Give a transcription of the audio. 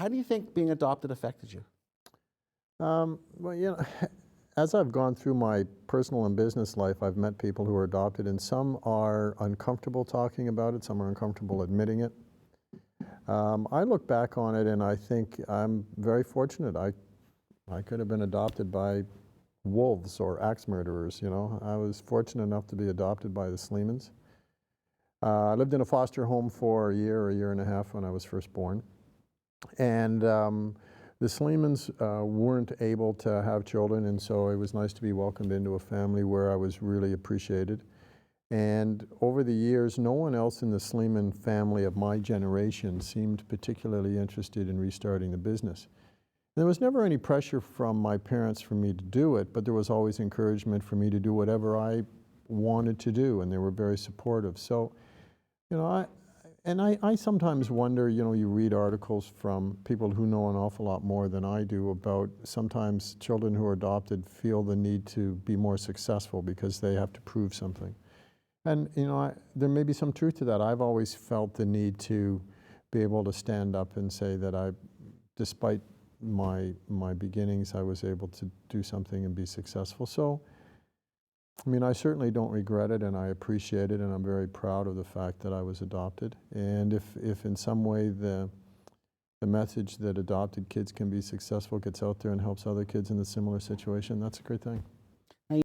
how do you think being adopted affected you? Well, as I've gone through my personal and business life, I've met people who are adopted, and some are uncomfortable talking about it, some are uncomfortable admitting it. I look back on it and I think I'm very fortunate. I could have been adopted by wolves or axe murderers, you know. I was fortunate enough to be adopted by the Sleemans. I lived in a foster home for a year and a half when I was first born. And the Sleemans weren't able to have children, and so it was nice to be welcomed into a family where I was really appreciated. And over the years, no one else in the Sleeman family of my generation seemed particularly interested in restarting the business. There was never any pressure from my parents for me to do it, but there was always encouragement for me to do whatever I wanted to do, and they were very supportive. So, you know, I sometimes wonder, you know, you read articles from people who know an awful lot more than I do about sometimes children who are adopted feel the need to be more successful because they have to prove something. And, you know, there may be some truth to that. I've always felt the need to be able to stand up and say that despite my beginnings, I was able to do something and be successful. So, I mean, I certainly don't regret it, and I appreciate it, and I'm very proud of the fact that I was adopted. And if in some way the message that adopted kids can be successful gets out there and helps other kids in a similar situation, that's a great thing.